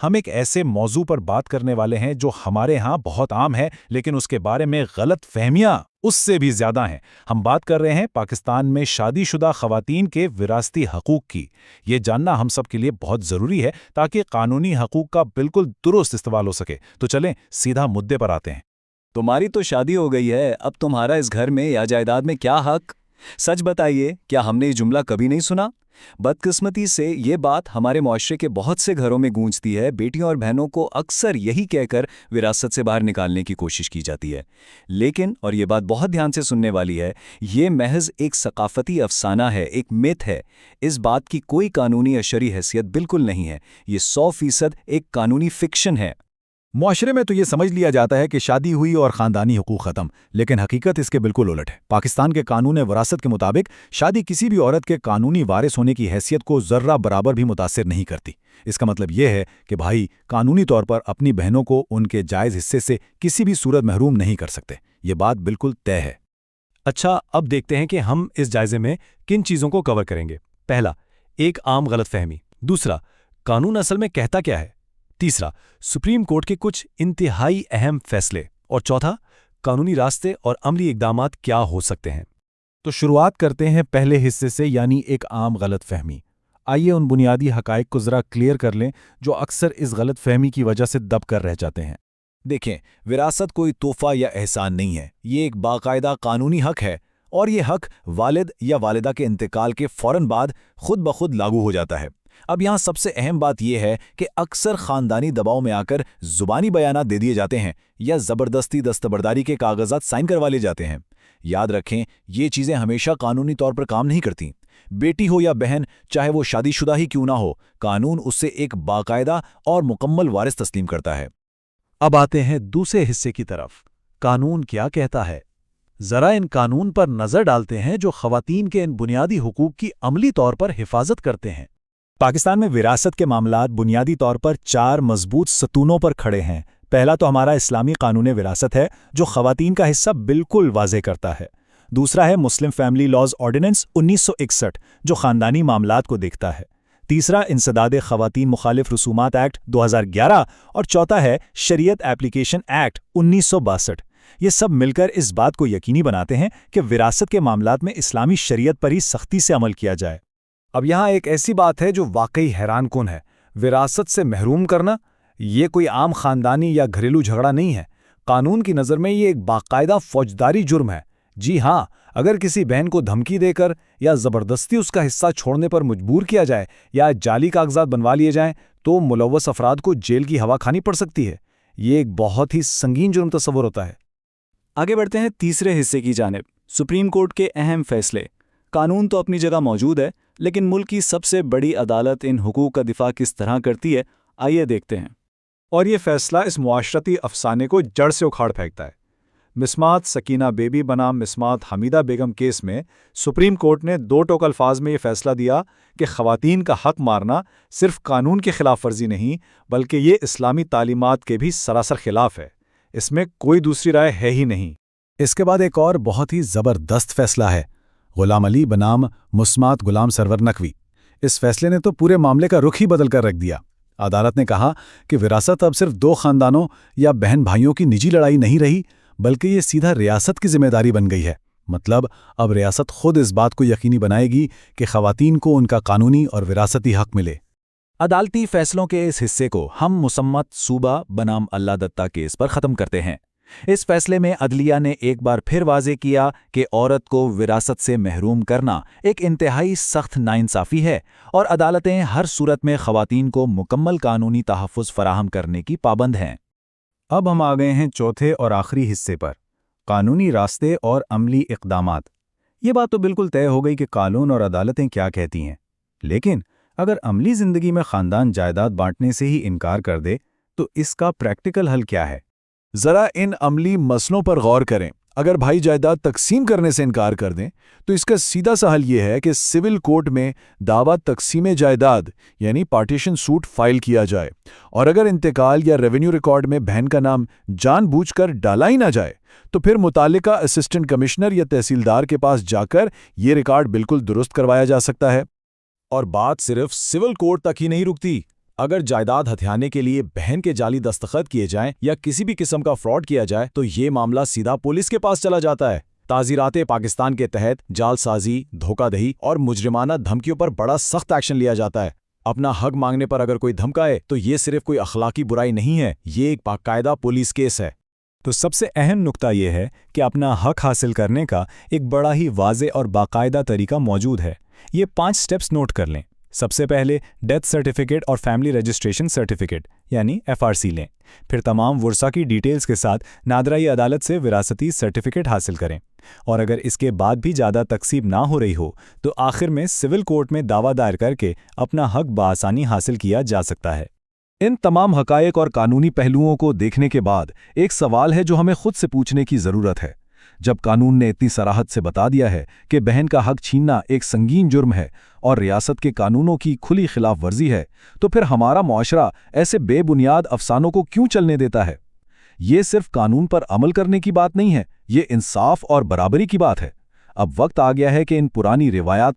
ہم ایک ایسے موضوع پر بات کرنے والے ہیں جو ہمارے ہاں بہت عام ہے، لیکن اس کے بارے میں غلط فہمیاں اس سے بھی زیادہ ہیں۔ ہم بات کر رہے ہیں پاکستان میں شادی شدہ خواتین کے وراثتی حقوق کی۔ یہ جاننا ہم سب کے لیے بہت ضروری ہے تاکہ قانونی حقوق کا بالکل درست استعمال ہو سکے۔ تو چلیں سیدھا مدعے پر آتے ہیں۔ تمہاری تو شادی ہو گئی ہے، اب تمہارا اس گھر میں یا جائیداد میں کیا حق؟ سچ بتائیے، کیا ہم نے یہ جملہ کبھی نہیں سنا؟ بدقسمتی سے یہ بات ہمارے معاشرے کے بہت سے گھروں میں گونجتی ہے۔ بیٹیوں اور بہنوں کو اکثر یہی کہہ کر وراثت سے باہر نکالنے کی کوشش کی جاتی ہے، لیکن اور یہ بات بہت دھیان سے سننے والی ہے، یہ محض ایک ثقافتی افسانہ ہے، ایک میتھ ہے۔ اس بات کی کوئی قانونی یا شرعی حیثیت بالکل نہیں ہے۔ یہ 100% ایک قانونی فکشن ہے۔ معاشرے میں تو یہ سمجھ لیا جاتا ہے کہ شادی ہوئی اور خاندانی حقوق ختم، لیکن حقیقت اس کے بالکل الٹ ہے۔ پاکستان کے قانون وراثت کے مطابق شادی کسی بھی عورت کے قانونی وارث ہونے کی حیثیت کو ذرہ برابر بھی متاثر نہیں کرتی۔ اس کا مطلب یہ ہے کہ بھائی قانونی طور پر اپنی بہنوں کو ان کے جائز حصے سے کسی بھی صورت محروم نہیں کر سکتے۔ یہ بات بالکل طے ہے۔ اچھا، اب دیکھتے ہیں کہ ہم اس جائزے میں کن چیزوں کو کور کریں گے۔ پہلا، ایک عام غلط فہمی۔ دوسرا، قانون اصل میں کہتا کیا ہے۔ تیسرا، سپریم کورٹ کے کچھ انتہائی اہم فیصلے۔ اور چوتھا، قانونی راستے اور عملی اقدامات کیا ہو سکتے ہیں۔ تو شروعات کرتے ہیں پہلے حصے سے، یعنی ایک عام غلط فہمی۔ آئیے ان بنیادی حقائق کو ذرا کلیئر کر لیں جو اکثر اس غلط فہمی کی وجہ سے دب کر رہ جاتے ہیں۔ دیکھیں، وراثت کوئی تحفہ یا احسان نہیں ہے، یہ ایک باقاعدہ قانونی حق ہے، اور یہ حق والد یا والدہ کے انتقال کے فوراً بعد خود بخود لاگو ہو جاتا ہے۔ اب یہاں سب سے اہم بات یہ ہے کہ اکثر خاندانی دباؤ میں آ کر زبانی بیانات دے دیے جاتے ہیں یا زبردستی دستبرداری کے کاغذات سائن کروا لیے جاتے ہیں۔ یاد رکھیں، یہ چیزیں ہمیشہ قانونی طور پر کام نہیں کرتیں۔ بیٹی ہو یا بہن، چاہے وہ شادی شدہ ہی کیوں نہ ہو، قانون اس سے ایک باقاعدہ اور مکمل وارث تسلیم کرتا ہے۔ اب آتے ہیں دوسرے حصے کی طرف۔ قانون کیا کہتا ہے؟ ذرا ان قانون پر نظر ڈالتے ہیں جو خواتین کے ان بنیادی حقوق کی عملی طور پر حفاظت کرتے ہیں۔ پاکستان میں وراثت کے معاملات بنیادی طور پر 4 مضبوط ستونوں پر کھڑے ہیں۔ پہلا تو ہمارا اسلامی قانون وراثت ہے جو خواتین کا حصہ بالکل واضح کرتا ہے۔ دوسرا ہے مسلم فیملی لاز آرڈیننس 1961 جو خاندانی معاملات کو دیکھتا ہے۔ تیسرا انسداد خواتین مخالف رسومات ایکٹ 2011 اور چوتھا ہے شریعت ایپلیکیشن ایکٹ 1962۔ یہ سب مل کر اس بات کو یقینی بناتے ہیں کہ وراثت کے معاملات میں اسلامی شریعت پر ہی سختی سے عمل کیا جائے۔ اب یہاں ایک ایسی بات ہے جو واقعی حیران کن ہے۔ وراثت سے محروم کرنا یہ کوئی عام خاندانی یا گھریلو جھگڑا نہیں ہے۔ قانون کی نظر میں یہ ایک باقاعدہ فوجداری جرم ہے۔ جی ہاں، اگر کسی بہن کو دھمکی دے کر یا زبردستی اس کا حصہ چھوڑنے پر مجبور کیا جائے یا جعلی کاغذات بنوا لیے جائیں تو ملوث افراد کو جیل کی ہوا کھانی پڑ سکتی ہے۔ یہ ایک بہت ہی سنگین جرم تصور ہوتا ہے۔ آگے بڑھتے ہیں تیسرے حصے کی جانب، سپریم کورٹ کے اہم فیصلے۔ قانون تو اپنی جگہ موجود ہے، لیکن ملک کی سب سے بڑی عدالت ان حقوق کا دفاع کس طرح کرتی ہے، آئیے دیکھتے ہیں۔ اور یہ فیصلہ اس معاشرتی افسانے کو جڑ سے اکھاڑ پھینکتا ہے۔ مسمات سکینہ بیبی بنام مسمات حمیدہ بیگم کیس میں سپریم کورٹ نے 2 ٹوک الفاظ میں یہ فیصلہ دیا کہ خواتین کا حق مارنا صرف قانون کی خلاف ورزی نہیں بلکہ یہ اسلامی تعلیمات کے بھی سراسر خلاف ہے۔ اس میں کوئی دوسری رائے ہے ہی نہیں۔ اس کے بعد ایک اور بہت ہی زبردست فیصلہ ہے، غلام علی بنام مسمات غلام سرور نقوی۔ اس فیصلے نے تو پورے معاملے کا رخ ہی بدل کر رکھ دیا۔ عدالت نے کہا کہ وراثت اب صرف 2 خاندانوں یا بہن بھائیوں کی نجی لڑائی نہیں رہی بلکہ یہ سیدھا ریاست کی ذمہ داری بن گئی ہے۔ مطلب اب ریاست خود اس بات کو یقینی بنائے گی کہ خواتین کو ان کا قانونی اور وراثتی حق ملے۔ عدالتی فیصلوں کے اس حصے کو ہم مسمت صوبہ بنام اللہ دتہ کیس پر ختم کرتے ہیں۔ اس فیصلے میں عدلیہ نے ایک بار پھر واضح کیا کہ عورت کو وراثت سے محروم کرنا ایک انتہائی سخت ناانصافی ہے اور عدالتیں ہر صورت میں خواتین کو مکمل قانونی تحفظ فراہم کرنے کی پابند ہیں۔ اب ہم آ گئے ہیں چوتھے اور آخری حصے پر، قانونی راستے اور عملی اقدامات۔ یہ بات تو بالکل طے ہو گئی کہ قانون اور عدالتیں کیا کہتی ہیں، لیکن اگر عملی زندگی میں خاندان جائیداد بانٹنے سے ہی انکار کر دے تو اس کا پریکٹیکل حل کیا ہے؟ ذرا ان عملی مسئلوں پر غور کریں۔ اگر بھائی جائیداد تقسیم کرنے سے انکار کر دیں تو اس کا سیدھا سا حل یہ ہے کہ سول کورٹ میں دعویٰ تقسیم جائیداد یعنی پارٹیشن سوٹ فائل کیا جائے، اور اگر انتقال یا ریونیو ریکارڈ میں بہن کا نام جان بوجھ کر ڈالا ہی نہ جائے تو پھر متعلقہ اسسٹنٹ کمشنر یا تحصیلدار کے پاس جا کر یہ ریکارڈ بالکل درست کروایا جا سکتا ہے۔ اور بات صرف سول کورٹ تک ہی نہیں رکتی، اگر جائیداد ہتھیانے کے لیے بہن کے جعلی دستخط کیے جائیں یا کسی بھی قسم کا فراڈ کیا جائے تو یہ معاملہ سیدھا پولیس کے پاس چلا جاتا ہے۔ تعزیرات پاکستان کے تحت جعل سازی، دھوکہ دہی اور مجرمانہ دھمکیوں پر بڑا سخت ایکشن لیا جاتا ہے۔ اپنا حق مانگنے پر اگر کوئی دھمکائے تو یہ صرف کوئی اخلاقی برائی نہیں ہے، یہ ایک باقاعدہ پولیس کیس ہے۔ تو سب سے اہم نقطہ یہ ہے کہ اپنا حق حاصل کرنے کا ایک بڑا ہی واضح اور باقاعدہ طریقہ موجود ہے۔ یہ 5 سٹیپس نوٹ کر لیں۔ سب سے پہلے ڈیتھ سرٹیفکیٹ اور فیملی رجسٹریشن سرٹیفکیٹ یعنی FRC لیں۔ پھر تمام ورثہ کی ڈیٹیلز کے ساتھ نادرائی عدالت سے وراثتی سرٹیفکیٹ حاصل کریں، اور اگر اس کے بعد بھی زیادہ تقسیم نہ ہو رہی ہو تو آخر میں سول کورٹ میں دعویٰ دائر کر کے اپنا حق بآسانی حاصل کیا جا سکتا ہے۔ ان تمام حقائق اور قانونی پہلوؤں کو دیکھنے کے بعد ایک سوال ہے جو ہمیں خود سے پوچھنے کی ضرورت ہے۔ جب قانون نے اتنی صراحت سے بتا دیا ہے کہ بہن کا حق چھیننا ایک سنگین جرم ہے اور ریاست کے قانونوں کی کھلی خلاف ورزی ہے، تو پھر ہمارا معاشرہ ایسے بے بنیاد افسانوں کو کیوں چلنے دیتا ہے؟ یہ صرف قانون پر عمل کرنے کی بات نہیں ہے، یہ انصاف اور برابری کی بات ہے۔ اب وقت آ گیا ہے کہ ان پرانی روایات